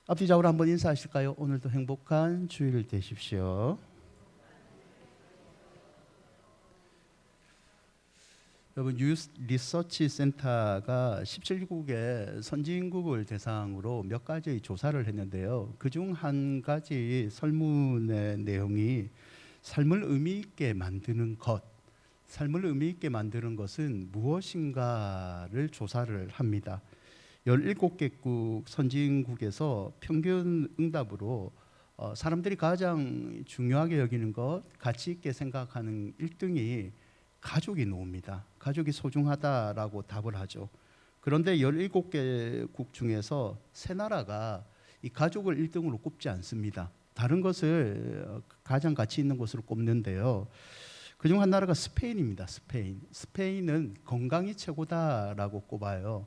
앞뒤 좌우로 한번 인사하실까요? 오늘도 행복한 주일 되십시오. 여러분, 뉴스 리서치 센터가 17국의 선진국을 대상으로 몇 가지 조사를 했는데요. 그중 한 가지 설문의 내용이 삶을 의미 있게 만드는 것, 삶을 의미 있게 만드는 것은 무엇인가를 조사를 합니다. 17개국 선진국에서 평균 응답으로 사람들이 가장 중요하게 여기는 것, 가치 있게 생각하는 1등이 가족이 나옵니다. 가족이 소중하다라고 답을 하죠. 그런데 17개국 중에서 세 나라가 이 가족을 1등으로 꼽지 않습니다. 다른 것을 가장 가치 있는 것으로 꼽는데요. 그중 한 나라가 스페인입니다. 스페인은 건강이 최고다라고 꼽아요.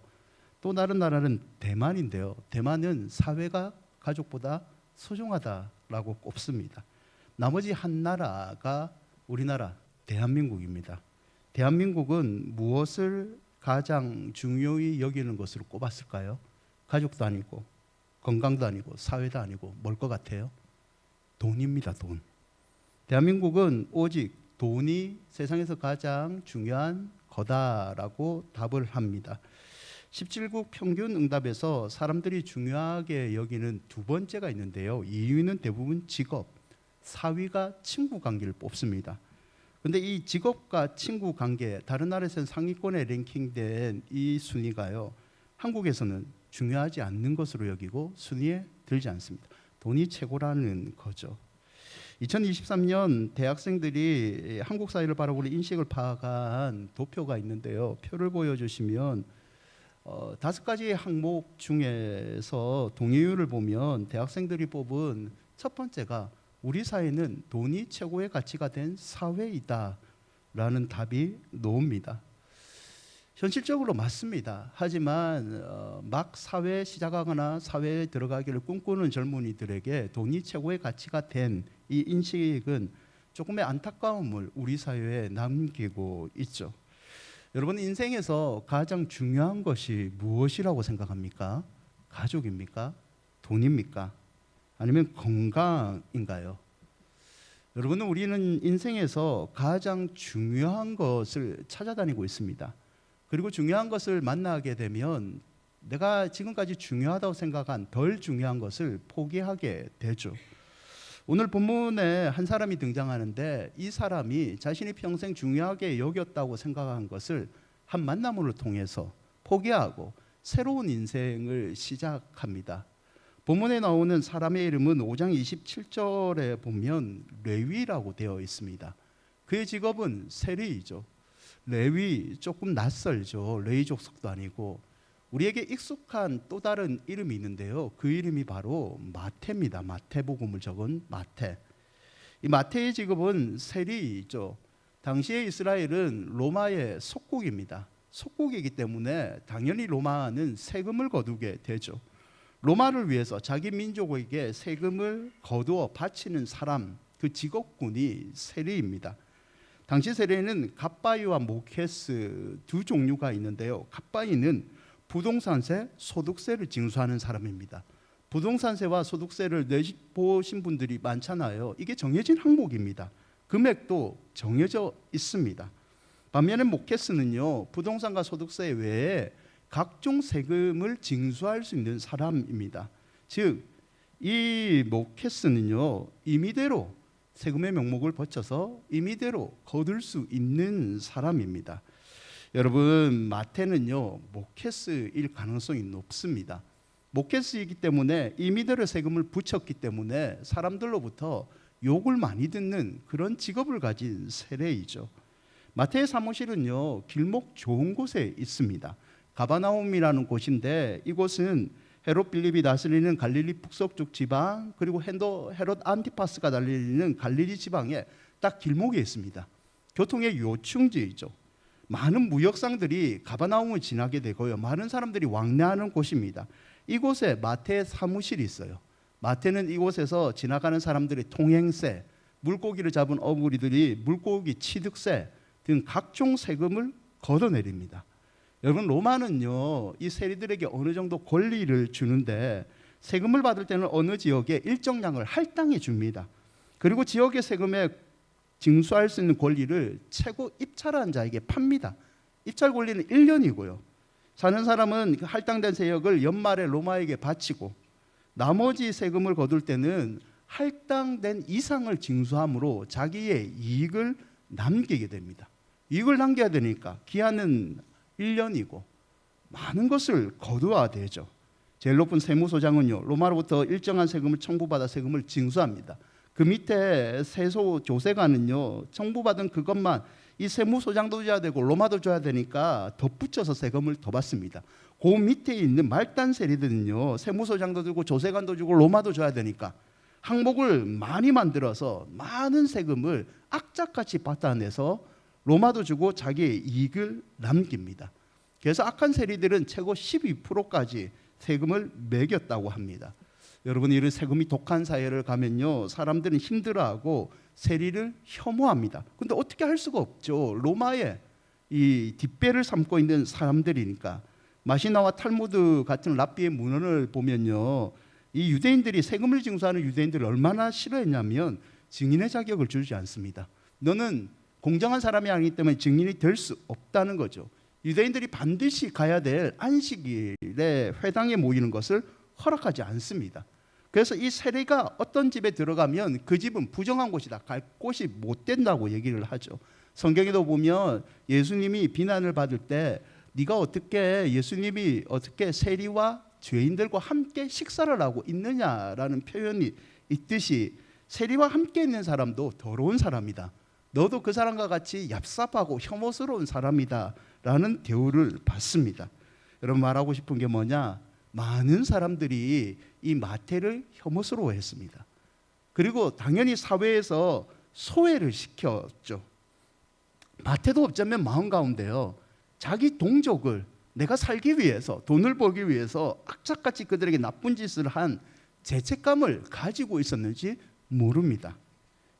또 다른 나라는 대만인데요. 대만은 사회가 가족보다 소중하다라고 꼽습니다. 나머지 한 나라가 우리나라 대한민국입니다. 대한민국은 무엇을 가장 중요히 여기는 것으로 꼽았을까요? 가족도 아니고 건강도 아니고 사회도 아니고 뭘 것 같아요? 돈입니다. 돈. 대한민국은 오직 돈이 세상에서 가장 중요한 거다라고 답을 합니다. 17국 평균 응답에서 사람들이 중요하게 여기는 두 번째가 있는데요. 2위는 대부분 직업, 4위가 친구 관계를 뽑습니다. 그런데 이 직업과 친구 관계, 다른 나라에서는 상위권에 랭킹된 이 순위가요, 한국에서는 중요하지 않는 것으로 여기고 순위에 들지 않습니다. 돈이 최고라는 거죠. 2023년 대학생들이 한국 사회를 바라보는 인식을 파악한 도표가 있는데요. 표를 보여주시면 5가지 항목 중에서 동의율을 보면 대학생들이 뽑은 첫 번째가 우리 사회는 돈이 최고의 가치가 된 사회이다 라는 답이 나옵니다. 현실적으로 맞습니다. 하지만 막 사회에 시작하거나 사회에 들어가기를 꿈꾸는 젊은이들에게 돈이 최고의 가치가 된 이 인식은 조금의 안타까움을 우리 사회에 남기고 있죠. 여러분, 인생에서 가장 중요한 것이 무엇이라고 생각합니까? 가족입니까? 돈입니까? 아니면 건강인가요? 여러분, 우리는 인생에서 가장 중요한 것을 찾아다니고 있습니다. 그리고 중요한 것을 만나게 되면 내가 지금까지 중요하다고 생각한 덜 중요한 것을 포기하게 되죠. 오늘 본문에 한 사람이 등장하는데 이 사람이 자신이 평생 중요하게 여겼다고 생각한 것을 한 만남을 통해서 포기하고 새로운 인생을 시작합니다. 본문에 나오는 사람의 이름은 5장 27절에 보면 레위라고 되어 있습니다. 그의 직업은 세리이죠. 레위, 조금 낯설죠. 레위 족속도 아니고. 우리에게 익숙한 또 다른 이름이 있는데요. 그 이름이 바로 마태입니다. 마태복음을 적은 마태. 이 마태의 직업은 세리이죠. 당시의 이스라엘은 로마의 속국입니다. 속국이기 때문에 당연히 로마는 세금을 거두게 되죠. 로마를 위해서 자기 민족에게 세금을 거두어 바치는 사람, 그 직업군이 세리입니다. 당시 세리는 갓바위와 모케스 두 종류가 있는데요. 갓바위는 부동산세, 소득세를 징수하는 사람입니다. 부동산세와 소득세를 내보신 분들이 많잖아요. 이게 정해진 항목입니다. 금액도 정해져 있습니다. 반면에 모케스는요, 부동산과 소득세 외에 각종 세금을 징수할 수 있는 사람입니다. 즉, 이 모케스는요, 임의대로 세금의 명목을 거쳐서 임의대로 거둘 수 있는 사람입니다. 여러분, 마태는요, 모케스일 가능성이 높습니다. 모케스이기 때문에 임의대로 세금을 붙였기 때문에 사람들로부터 욕을 많이 듣는 그런 직업을 가진 세례이죠. 마태의 사무실은요, 길목 좋은 곳에 있습니다. 가바나움이라는 곳인데 이곳은 헤롯 빌립이 다스리는 갈릴리 북서쪽 지방, 그리고 헤롯 안티파스가 다스리는 갈릴리 지방에 딱 길목에 있습니다. 교통의 요충지이죠. 많은 무역상들이 가바나움을 지나게 되고요, 많은 사람들이 왕래하는 곳입니다. 이곳에 마태의 사무실이 있어요. 마태는 이곳에서 지나가는 사람들의 통행세, 물고기를 잡은 어부리들이 물고기 취득세 등 각종 세금을 걷어내립니다. 여러분, 로마는요, 이 세리들에게 어느 정도 권리를 주는데 세금을 받을 때는 어느 지역에 일정량을 할당해 줍니다. 그리고 지역의 세금에 징수할 수 있는 권리를 최고 입찰한 자에게 팝니다. 입찰 권리는 1년이고요. 사는 사람은 그 할당된 세역을 연말에 로마에게 바치고 나머지 세금을 거둘 때는 할당된 이상을 징수함으로 자기의 이익을 남기게 됩니다. 이익을 남겨야 되니까 기한은 1년이고 많은 것을 거두어야 되죠. 제일 높은 세무소장은요, 로마로부터 일정한 세금을 청구받아 세금을 징수합니다. 그 밑에 세소 조세관은요, 청구받은 그것만 이 세무소장도 줘야 되고 로마도 줘야 되니까 덧붙여서 세금을 더 받습니다. 그 밑에 있는 말단 세리들은요, 세무소장도 주고 조세관도 주고 로마도 줘야 되니까 항목을 많이 만들어서 많은 세금을 악착같이 받아내서 로마도 주고 자기의 이익을 남깁니다. 그래서 악한 세리들은 최고 12%까지 세금을 매겼다고 합니다. 여러분, 이런 세금이 독한 사회를 가면요, 사람들은 힘들어하고 세리를 혐오합니다. 근데 어떻게 할 수가 없죠. 로마의 이 뒷배를 삼고 있는 사람들이니까. 마시나와 탈무드 같은 랍비의 문헌을 보면요, 이 유대인들이 세금을 징수하는 유대인들을 얼마나 싫어했냐면 증인의 자격을 주지 않습니다. 너는 공정한 사람이 아니기 때문에 증인이 될 수 없다는 거죠. 유대인들이 반드시 가야 될 안식일에 회당에 모이는 것을 허락하지 않습니다. 그래서 이 세리가 어떤 집에 들어가면 그 집은 부정한 곳이다, 갈 곳이 못 된다고 얘기를 하죠. 성경에도 보면 예수님이 비난을 받을 때 네가 어떻게, 예수님이 어떻게 세리와 죄인들과 함께 식사를 하고 있느냐라는 표현이 있듯이 세리와 함께 있는 사람도 더러운 사람이다, 너도 그 사람과 같이 얍삽하고 혐오스러운 사람이다 라는 대우를 받습니다. 여러분, 말하고 싶은 게 뭐냐, 많은 사람들이 이 마태를 혐오스러워했습니다. 그리고 당연히 사회에서 소외를 시켰죠. 마태도 어쩌면 마음 가운데요, 자기 동족을 내가 살기 위해서, 돈을 벌기 위해서 악착같이 그들에게 나쁜 짓을 한 죄책감을 가지고 있었는지 모릅니다.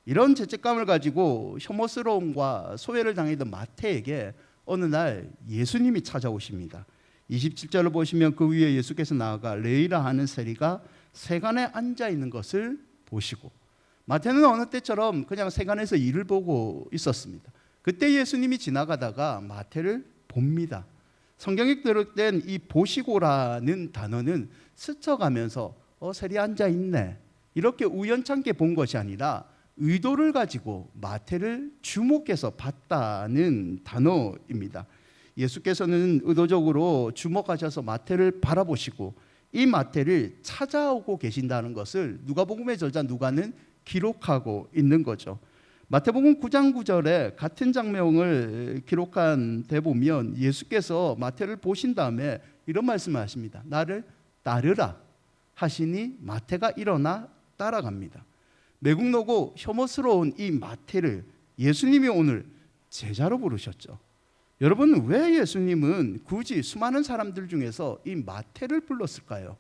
이런 죄책감을 가지고 혐오스러움과 소외를 당했던 마태에게 어느 날 예수님이 찾아오십니다. 27절을 보시면 그 위에 예수께서 나아가 레위라 하는 세리가 세간에 앉아 있는 것을 보시고, 마태는 어느 때처럼 그냥 세간에서 일을 보고 있었습니다. 그때 예수님이 지나가다가 마태를 봅니다. 성경에 기록된 이 보시고라는 단어는 스쳐가면서 세리 앉아 있네, 이렇게 우연찮게 본 것이 아니라 의도를 가지고 마태를 주목해서 봤다는 단어입니다. 예수께서는 의도적으로 주목하셔서 마태를 바라보시고 이 마태를 찾아오고 계신다는 것을 누가복음의 저자 누가는 기록하고 있는 거죠. 마태복음 9장 9절에 같은 장면을 기록한 데 보면 예수께서 마태를 보신 다음에 이런 말씀을 하십니다. 나를 따르라 하시니 마태가 일어나 따라갑니다. 매국노고 혐오스러운 이 마태를 예수님이 오늘 제자로 부르셨죠. 여러분, 왜 예수님은 굳이 수많은 사람들 중에서 이 마태를 불렀을까요?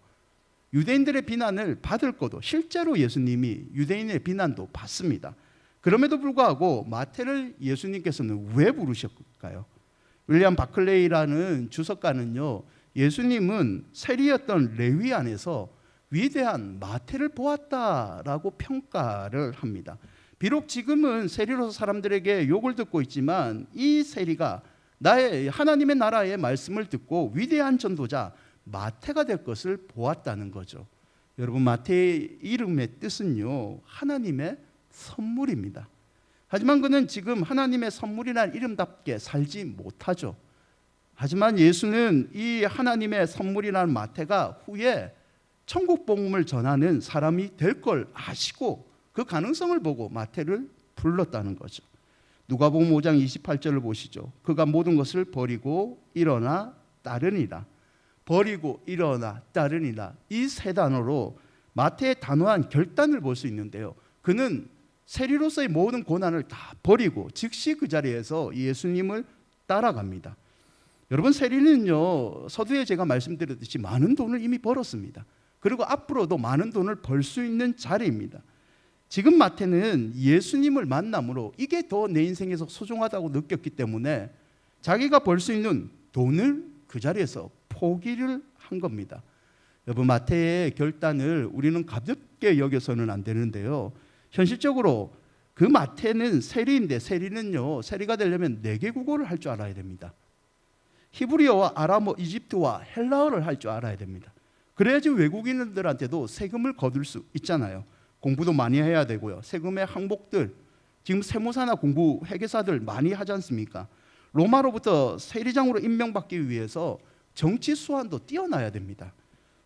유대인들의 비난을 받을 것도, 실제로 예수님이 유대인의 비난도 받습니다. 그럼에도 불구하고 마태를 예수님께서는 왜 부르셨을까요? 윌리엄 바클레이라는 주석가는요, 예수님은 세리였던 레위 안에서 위대한 마태를 보았다라고 평가를 합니다. 비록 지금은 세리로서 사람들에게 욕을 듣고 있지만 이 세리가 나의 하나님의 나라의 말씀을 듣고 위대한 전도자 마태가 될 것을 보았다는 거죠. 여러분, 마태의 이름의 뜻은요, 하나님의 선물입니다. 하지만 그는 지금 하나님의 선물이라는 이름답게 살지 못하죠. 하지만 예수는 이 하나님의 선물이라는 마태가 후에 천국 복음을 전하는 사람이 될 걸 아시고 그 가능성을 보고 마태를 불렀다는 거죠. 누가복음 5장 28절을 보시죠. 그가 모든 것을 버리고 일어나 따르니라. 버리고 일어나 따르니라, 이 세 단어로 마태의 단호한 결단을 볼 수 있는데요, 그는 세리로서의 모든 고난을 다 버리고 즉시 그 자리에서 예수님을 따라갑니다. 여러분, 세리는요, 서두에 제가 말씀드렸듯이 많은 돈을 이미 벌었습니다. 그리고 앞으로도 많은 돈을 벌 수 있는 자리입니다. 지금 마태는 예수님을 만남으로 이게 더 내 인생에서 소중하다고 느꼈기 때문에 자기가 벌 수 있는 돈을 그 자리에서 포기를 한 겁니다. 여러분, 마태의 결단을 우리는 가볍게 여겨서는 안 되는데요. 현실적으로 그 마태는 세리인데, 세리가 되려면 4개 국어를 할 줄 알아야 됩니다. 히브리어와 아람어, 이집트와 헬라어를 할 줄 알아야 됩니다. 그래야지 외국인들한테도 세금을 거둘 수 있잖아요. 공부도 많이 해야 되고요. 세금의 항목들, 지금 세무사나 공부 회계사들 많이 하지 않습니까? 로마로부터 세리장으로 임명받기 위해서 정치 수완도 뛰어나야 됩니다.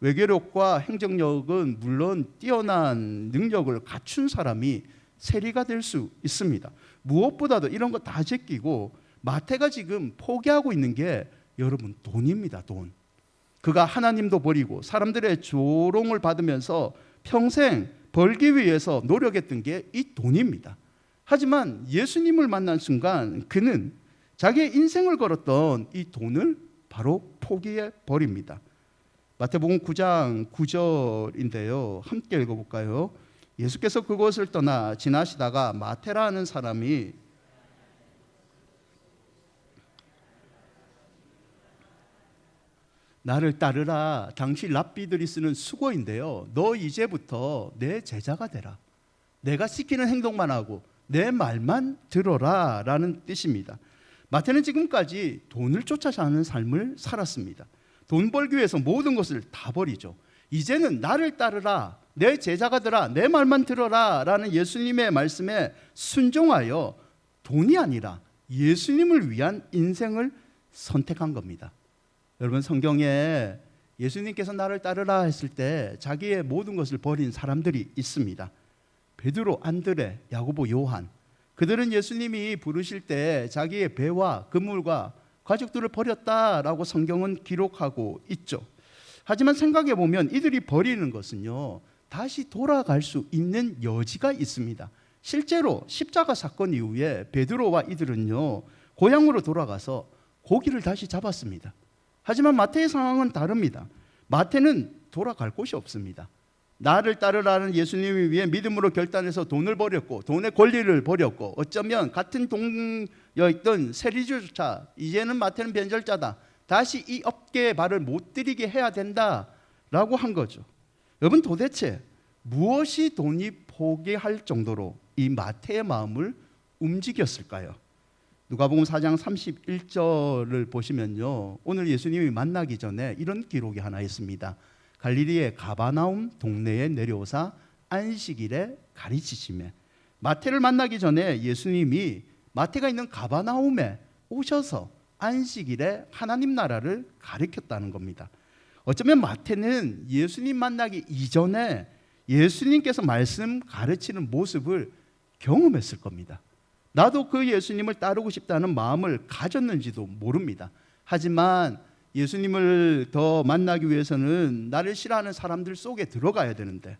외교력과 행정력은 물론 뛰어난 능력을 갖춘 사람이 세리가 될 수 있습니다. 무엇보다도 이런 거 다 제끼고 마태가 지금 포기하고 있는 게 여러분 돈입니다. 돈. 그가 하나님도 버리고 사람들의 조롱을 받으면서 평생 벌기 위해서 노력했던 게 이 돈입니다. 하지만 예수님을 만난 순간 그는 자기의 인생을 걸었던 이 돈을 바로 포기해 버립니다. 마태복음 9장 9절인데요. 함께 읽어볼까요? 예수께서 그곳을 떠나 지나시다가 마태라는 사람이 나를 따르라. 당시 랍비들이 쓰는 수고인데요. 너 이제부터 내 제자가 되라. 내가 시키는 행동만 하고 내 말만 들어라 라는 뜻입니다. 마태는 지금까지 돈을 쫓아 사는 삶을 살았습니다. 돈 벌기 위해서 모든 것을 다 버리죠. 이제는 나를 따르라. 내 제자가 되라. 내 말만 들어라 라는 예수님의 말씀에 순종하여 돈이 아니라 예수님을 위한 인생을 선택한 겁니다. 여러분, 성경에 예수님께서 나를 따르라 했을 때 자기의 모든 것을 버린 사람들이 있습니다. 베드로, 안드레, 야고보, 요한. 그들은 예수님이 부르실 때 자기의 배와 그물과 가족들을 버렸다라고 성경은 기록하고 있죠. 하지만 생각해 보면 이들이 버리는 것은요, 다시 돌아갈 수 있는 여지가 있습니다. 실제로 십자가 사건 이후에 베드로와 이들은요, 고향으로 돌아가서 고기를 다시 잡았습니다. 하지만 마태의 상황은 다릅니다. 마태는 돌아갈 곳이 없습니다. 나를 따르라는 예수님을 위해 믿음으로 결단해서 돈을 버렸고 돈의 권리를 버렸고 어쩌면 같은 동여있던 세리조차 이제는 마태는 변절자다. 다시 이 업계에 발을 못 들이게 해야 된다라고 한 거죠. 여러분, 도대체 무엇이 돈이 포기할 정도로 이 마태의 마음을 움직였을까요? 누가복음 4장 31절을 보시면요, 오늘 예수님이 만나기 전에 이런 기록이 하나 있습니다. 갈릴리의 가바나움 동네에 내려오사 안식일에 가르치시매. 마태를 만나기 전에 예수님이 마태가 있는 가바나움에 오셔서 안식일에 하나님 나라를 가르쳤다는 겁니다. 어쩌면 마태는 예수님 만나기 이전에 예수님께서 말씀 가르치는 모습을 경험했을 겁니다. 나도 그 예수님을 따르고 싶다는 마음을 가졌는지도 모릅니다. 하지만 예수님을 더 만나기 위해서는 나를 싫어하는 사람들 속에 들어가야 되는데,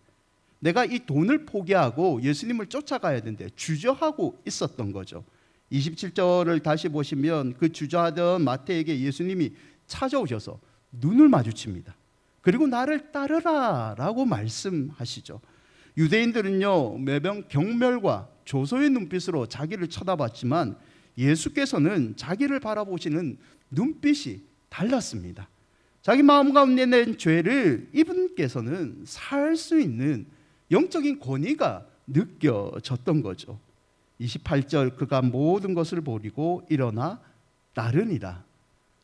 내가 이 돈을 포기하고 예수님을 쫓아가야 되는데 주저하고 있었던 거죠. 27절을 다시 보시면 그 주저하던 마태에게 예수님이 찾아오셔서 눈을 마주칩니다. 그리고 나를 따르라 라고 말씀하시죠. 유대인들은요, 매번 경멸과 조소의 눈빛으로 자기를 쳐다봤지만 예수께서는 자기를 바라보시는 눈빛이 달랐습니다. 자기 마음 가운데 낸 죄를 이분께서는 살 수 있는 영적인 권위가 느껴졌던 거죠. 28절, 그가 모든 것을 버리고 일어나 따르니라.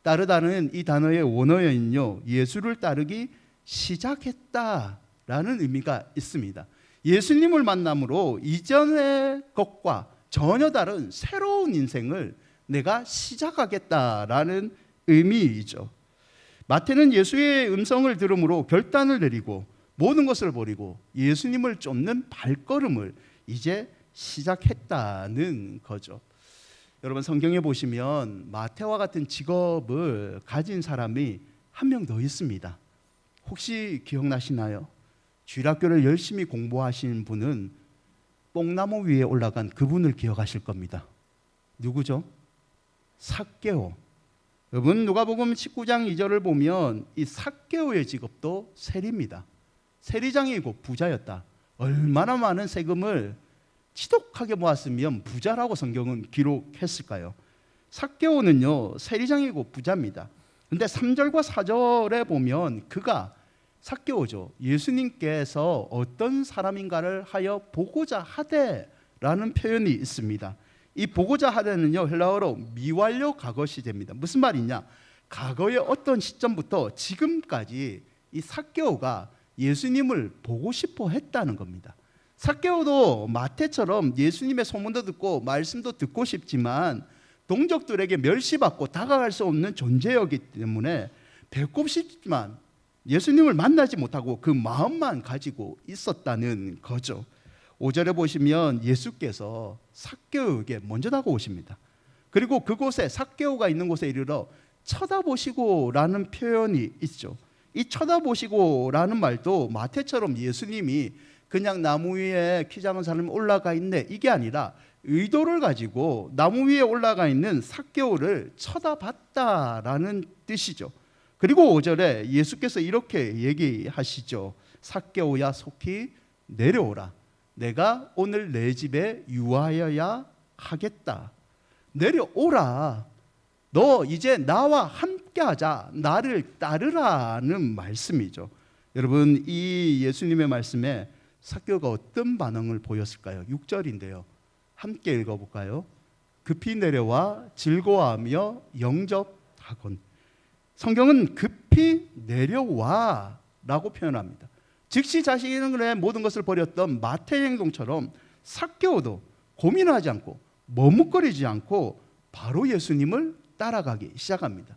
따르다는 이 단어의 원어에는요, 예수를 따르기 시작했다라는 의미가 있습니다. 예수님을 만남으로 이전의 것과 전혀 다른 새로운 인생을 내가 시작하겠다라는 의미이죠. 마태는 예수의 음성을 들음으로 결단을 내리고 모든 것을 버리고 예수님을 쫓는 발걸음을 이제 시작했다는 거죠. 여러분, 성경에 보시면 마태와 같은 직업을 가진 사람이 한 명 더 있습니다. 혹시 기억나시나요? 주일학교를 열심히 공부하신 분은 뽕나무 위에 올라간 그분을 기억하실 겁니다. 누구죠? 삭개오. 여러분, 누가복음 19장 2절을 보면 이 삭개오의 직업도 세리입니다. 세리장이고 부자였다. 얼마나 많은 세금을 지독하게 모았으면 부자라고 성경은 기록했을까요? 삭개오는요, 세리장이고 부자입니다. 근데 3절과 4절에 보면 그가 삭개오죠. 예수님께서 어떤 사람인가를 하여 보고자 하되라는 표현이 있습니다. 이 보고자 하되는요, 헬라어로 미완료 과거 시제입니다. 무슨 말이냐? 과거의 어떤 시점부터 지금까지 이 삭개오가 예수님을 보고 싶어 했다는 겁니다. 삭개오도 마태처럼 예수님의 소문도 듣고 말씀도 듣고 싶지만 동족들에게 멸시받고 다가갈 수 없는 존재였기 때문에 배꼽 싶지만 예수님을 만나지 못하고 그 마음만 가지고 있었다는 거죠. 5절에 보시면 예수께서 삭개오에게 먼저 다가오십니다. 그리고 그곳에 삭개오가 있는 곳에 이르러 쳐다보시고라는 표현이 있죠. 이 쳐다보시고라는 말도 마태처럼 예수님이 그냥 나무 위에 키 작은 사람이 올라가 있네 이게 아니라 의도를 가지고 나무 위에 올라가 있는 삭개오를 쳐다봤다라는 뜻이죠. 그리고 5절에 예수께서 이렇게 얘기하시죠. 삭개오야 속히 내려오라. 내가 오늘 내 집에 유하여야 하겠다. 내려오라. 너 이제 나와 함께하자. 나를 따르라는 말씀이죠. 여러분, 이 예수님의 말씀에 삭개오가 어떤 반응을 보였을까요? 6절인데요. 함께 읽어볼까요? 급히 내려와 즐거워하며 영접하곤. 성경은 급히 내려와 라고 표현합니다. 즉시 자신의 모든 것을 버렸던 마태의 행동처럼 삭개오도 고민하지 않고 머뭇거리지 않고 바로 예수님을 따라가기 시작합니다.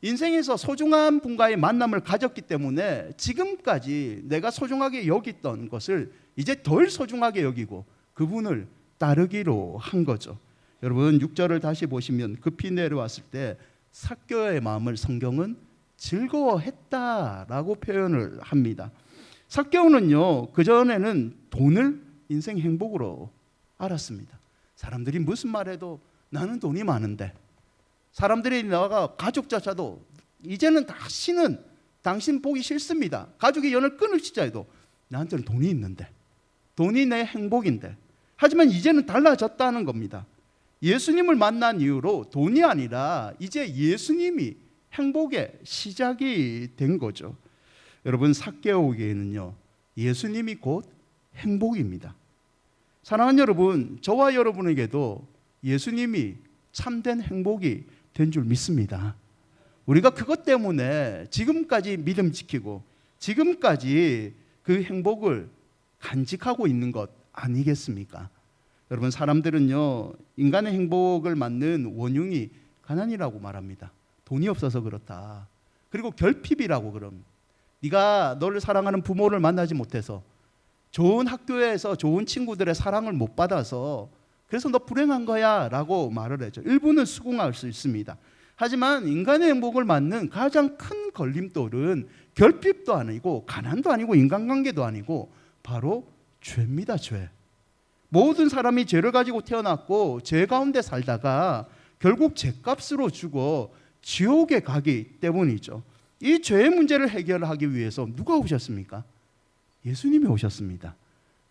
인생에서 소중한 분과의 만남을 가졌기 때문에 지금까지 내가 소중하게 여겼던 것을 이제 덜 소중하게 여기고 그분을 따르기로 한 거죠. 여러분 6절을 다시 보시면 급히 내려왔을 때 삭개오의 마음을 성경은 즐거워했다라고 표현을 합니다. 삭개오는요, 그전에는 돈을 인생 행복으로 알았습니다. 사람들이 무슨 말해도 나는 돈이 많은데, 사람들이 나가 가족조차도 이제는 다시는 당신 보기 싫습니다. 가족이 연을 끊을지자 해도 나한테는 돈이 있는데, 돈이 내 행복인데. 하지만 이제는 달라졌다는 겁니다. 예수님을 만난 이후로 돈이 아니라 이제 예수님이 행복의 시작이 된 거죠. 여러분, 삭개오에게는요, 예수님이 곧 행복입니다. 사랑하는 여러분, 저와 여러분에게도 예수님이 참된 행복이 된 줄 믿습니다. 우리가 그것 때문에 지금까지 믿음 지키고 지금까지 그 행복을 간직하고 있는 것 아니겠습니까? 여러분, 사람들은요, 인간의 행복을 맞는 원흉이 가난이라고 말합니다. 돈이 없어서 그렇다. 그리고 결핍이라고 그럼. 네가 너를 사랑하는 부모를 만나지 못해서, 좋은 학교에서 좋은 친구들의 사랑을 못 받아서 그래서 너 불행한 거야 라고 말을 해죠. 일부는 수긍할 수 있습니다. 하지만 인간의 행복을 맞는 가장 큰 걸림돌은 결핍도 아니고 가난도 아니고 인간관계도 아니고 바로 죄입니다. 죄. 모든 사람이 죄를 가지고 태어났고 죄 가운데 살다가 결국 죄값으로 죽어 지옥에 가기 때문이죠. 이 죄의 문제를 해결하기 위해서 누가 오셨습니까? 예수님이 오셨습니다.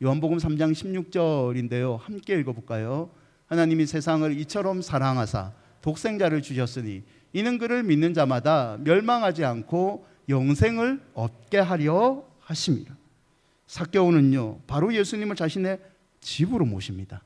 요한복음 3장 16절인데요. 함께 읽어볼까요? 하나님이 세상을 이처럼 사랑하사 독생자를 주셨으니 이는 그를 믿는 자마다 멸망하지 않고 영생을 얻게 하려 하심이라. 삭개오는요, 바로 예수님을 자신의 집으로 모십니다.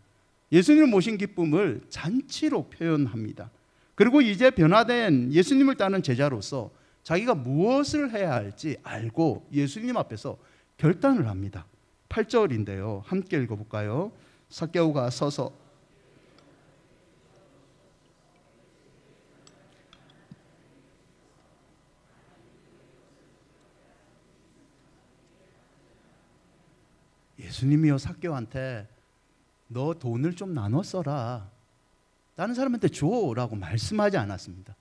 예수님을 모신 기쁨을 잔치로 표현합니다. 그리고 이제 변화된 예수님을 따르는 제자로서 자기가 무엇을 해야 할지 알고 예수님 앞에서 결단을 합니다. 8절인데요. 함께 읽어볼까요? 삭개오가 서서 예수님이요, 삭개오한테 너 돈을 좀 나눠 써라, 다른 사람한테 줘라고 말씀하지 않았습니다.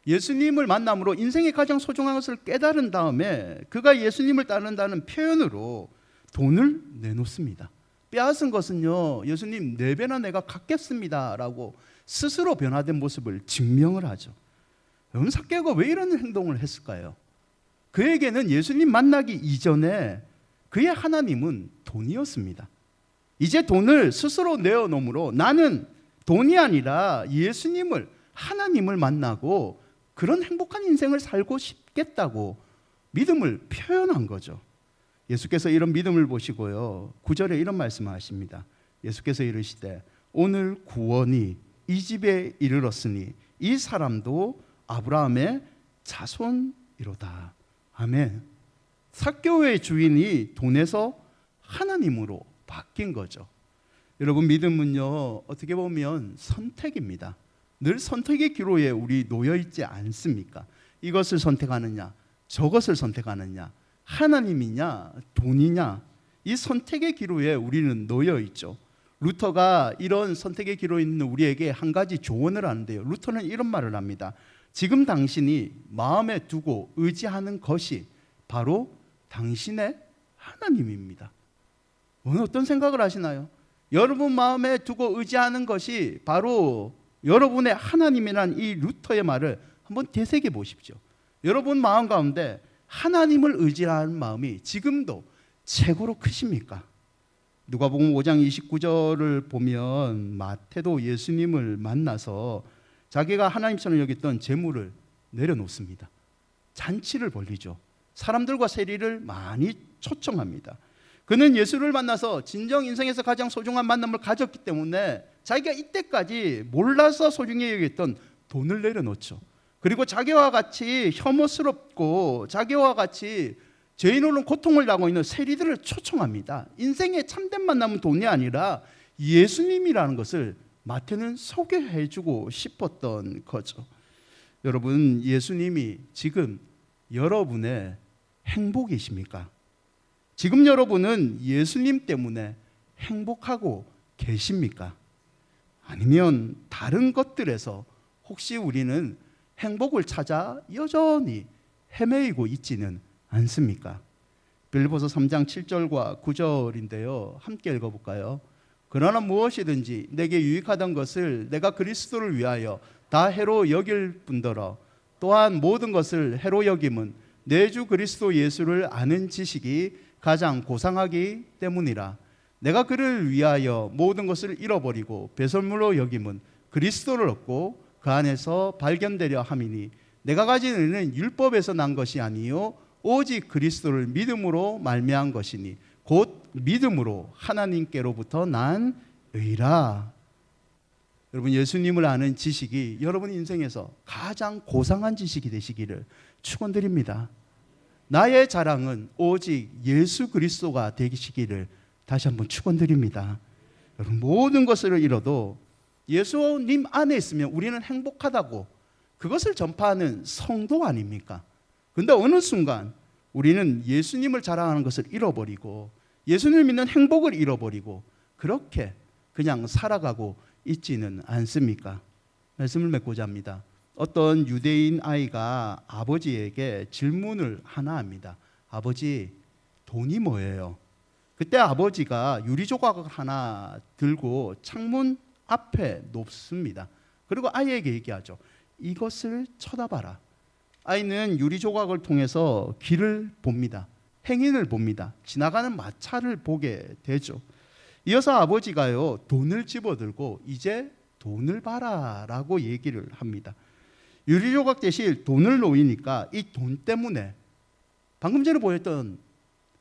예수님을 만남으로 인생의 가장 소중한 것을 깨달은 다음에 그가 예수님을 따른다는 표현으로 돈을 내놓습니다. 빼앗은 것은요, 예수님 4배나 내가 갚겠습니다 라고 스스로 변화된 모습을 증명을 하죠. 여러분, 삭개오가 왜 이런 행동을 했을까요? 그에게는 예수님 만나기 이전에 그의 하나님은 돈이었습니다. 이제 돈을 스스로 내어놓으므로 나는 돈이 아니라 예수님을, 하나님을 만나고 그런 행복한 인생을 살고 싶겠다고 믿음을 표현한 거죠. 예수께서 이런 믿음을 보시고요, 9절에 이런 말씀을 하십니다. 예수께서 이르시되 오늘 구원이 이 집에 이르렀으니 이 사람도 아브라함의 자손이로다. 아멘. 삭개오의 주인이 돈에서 하나님으로 바뀐 거죠. 여러분, 믿음은요, 어떻게 보면 선택입니다. 늘 선택의 기로에 우리 놓여 있지 않습니까? 이것을 선택하느냐, 저것을 선택하느냐, 하나님이냐, 돈이냐, 이 선택의 기로에 우리는 놓여 있죠. 루터가 이런 선택의 기로에 있는 우리에게 한 가지 조언을 하는데요. 루터는 이런 말을 합니다. 지금 당신이 마음에 두고 의지하는 것이 바로 당신의 하나님입니다. 오늘 어떤 생각을 하시나요? 여러분 마음에 두고 의지하는 것이 바로 여러분의 하나님이란 이 루터의 말을 한번 되새겨 보십시오. 여러분 마음 가운데 하나님을 의지하는 마음이 지금도 최고로 크십니까? 누가복음 5장 29절을 보면 마태도 예수님을 만나서 자기가 하나님처럼 여겼던 재물을 내려놓습니다. 잔치를 벌리죠. 사람들과 세리를 많이 초청합니다. 그는 예수를 만나서 진정 인생에서 가장 소중한 만남을 가졌기 때문에 자기가 이때까지 몰라서 소중히 여겼던 돈을 내려놓죠. 그리고 자기와 같이 혐오스럽고 자기와 같이 죄인으로 고통을 당하고 있는 세리들을 초청합니다. 인생의 참된 만남은 돈이 아니라 예수님이라는 것을 마태는 소개해주고 싶었던 거죠. 여러분, 예수님이 지금 여러분의 행복이십니까? 지금 여러분은 예수님 때문에 행복하고 계십니까? 아니면 다른 것들에서 혹시 우리는 행복을 찾아 여전히 헤매이고 있지는 않습니까? 빌립보서 3장 7절과 9절인데요. 함께 읽어볼까요? 그러나 무엇이든지 내게 유익하던 것을 내가 그리스도를 위하여 다 해로 여길 뿐더러 또한 모든 것을 해로 여김은 내 주 그리스도 예수를 아는 지식이 가장 고상하기 때문이라. 내가 그를 위하여 모든 것을 잃어버리고 배설물로 여김은 그리스도를 얻고 그 안에서 발견되려 함이니 내가 가진 의는 율법에서 난 것이 아니요 오직 그리스도를 믿음으로 말미암은 것이니 곧 믿음으로 하나님께로부터 난 의라. 여러분, 예수님을 아는 지식이 여러분 인생에서 가장 고상한 지식이 되시기를 축원드립니다. 나의 자랑은 오직 예수 그리스도가 되시기를 다시 한번 축원드립니다. 여러분, 모든 것을 잃어도 예수님 안에 있으면 우리는 행복하다고 그것을 전파하는 성도 아닙니까? 그런데 어느 순간 우리는 예수님을 자랑하는 것을 잃어버리고 예수님을 믿는 행복을 잃어버리고 그렇게 그냥 살아가고 있지는 않습니까? 말씀을 맺고자 합니다. 어떤 유대인 아이가 아버지에게 질문을 하나 합니다. 아버지, 돈이 뭐예요? 그때 아버지가 유리 조각을 하나 들고 창문 앞에 놓습니다. 그리고 아이에게 얘기하죠. 이것을 쳐다봐라. 아이는 유리 조각을 통해서 길을 봅니다. 행인을 봅니다. 지나가는 마차를 보게 되죠. 이어서 아버지가요, 돈을 집어들고 이제 돈을 봐라 라고 얘기를 합니다. 유리 조각 대신 돈을 놓이니까 이 돈 때문에 방금 전에 보였던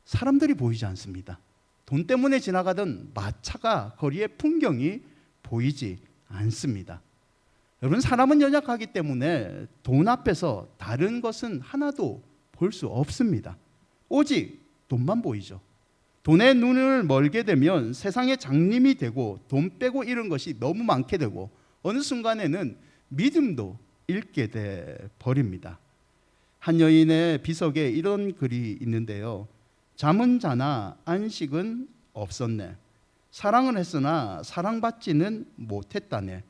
사람들이 보이지 않습니다. 돈 때문에 지나가던 마차가 거리의 풍경이 보이지 않습니다. 여러분, 사람은 연약하기 때문에 돈 앞에서 다른 것은 하나도 볼 수 없습니다. 오직 돈만 보이죠. 돈에 눈을 멀게 되면 세상의 장님이 되고 돈 빼고 잃은 것이 너무 많게 되고 어느 순간에는 믿음도 잃게 돼 버립니다. 한 여인의 비석에 이런 글이 있는데요. 잠은 자나 안식은 없었네. 사랑은 했으나 사랑받지는 못했다네.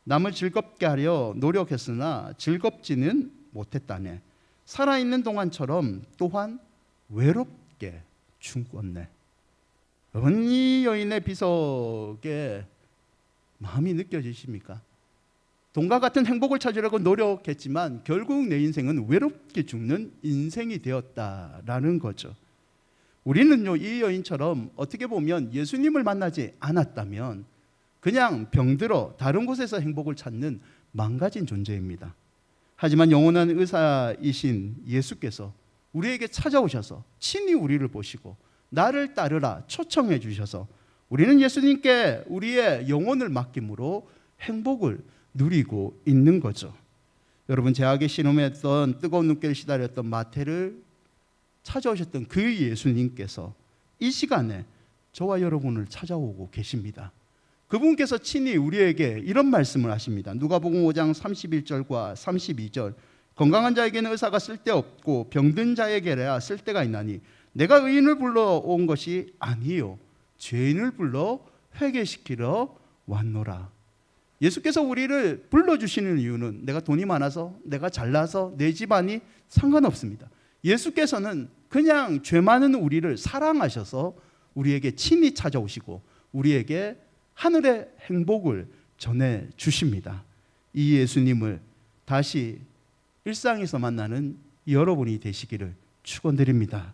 남을 즐겁게 하려 노력했으나 즐겁지는 못했다네. 살아있는 동안처럼 또한 외롭게 죽었네. 여러분, 이 여인의 비석에 마음이 느껴지십니까? 돈과 같은 행복을 찾으려고 노력했지만 결국 내 인생은 외롭게 죽는 인생이 되었다라는 거죠. 우리는요, 이 여인처럼 어떻게 보면 예수님을 만나지 않았다면 그냥 병들어 다른 곳에서 행복을 찾는 망가진 존재입니다. 하지만 영원한 의사이신 예수께서 우리에게 찾아오셔서 친히 우리를 보시고 나를 따르라 초청해 주셔서 우리는 예수님께 우리의 영혼을 맡김으로 행복을 누리고 있는 거죠. 여러분, 제약에 신음했던 뜨거운 눈길을 시달렸던 마태를 찾아오셨던 그 예수님께서 이 시간에 저와 여러분을 찾아오고 계십니다. 그분께서 친히 우리에게 이런 말씀을 하십니다. 누가복음 5장 31절과 32절. 건강한 자에게는 의사가 쓸데없고 병든 자에게야 쓸데가 있나니 내가 의인을 불러온 것이 아니요 죄인을 불러 회개시키러 왔노라. 예수께서 우리를 불러주시는 이유는 내가 돈이 많아서, 내가 잘나서, 내 집안이 상관없습니다. 예수께서는 그냥 죄 많은 우리를 사랑하셔서 우리에게 친히 찾아오시고 우리에게 하늘의 행복을 전해주십니다. 이 예수님을 다시 일상에서 만나는 여러분이 되시기를 축원드립니다.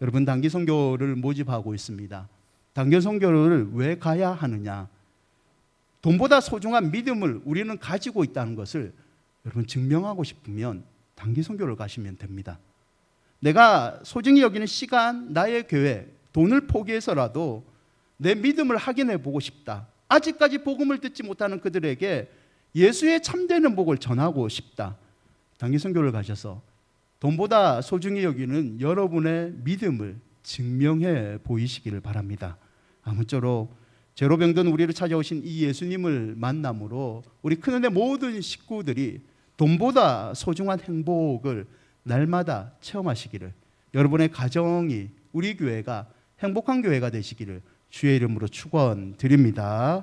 여러분, 단기 선교를 모집하고 있습니다. 단기 선교를 왜 가야 하느냐? 돈보다 소중한 믿음을 우리는 가지고 있다는 것을 여러분 증명하고 싶으면 단기 선교를 가시면 됩니다. 내가 소중히 여기는 시간, 나의 교회, 돈을 포기해서라도 내 믿음을 확인해 보고 싶다. 아직까지 복음을 듣지 못하는 그들에게 예수의 참되는 복을 전하고 싶다. 단기 선교를 가셔서 돈보다 소중히 여기는 여러분의 믿음을 증명해 보이시기를 바랍니다. 아무쪼록 죄로 병든 우리를 찾아오신 이 예수님을 만남으로 우리 큰은혜 모든 식구들이 돈보다 소중한 행복을 날마다 체험하시기를, 여러분의 가정이, 우리 교회가 행복한 교회가 되시기를 주의 이름으로 축원드립니다.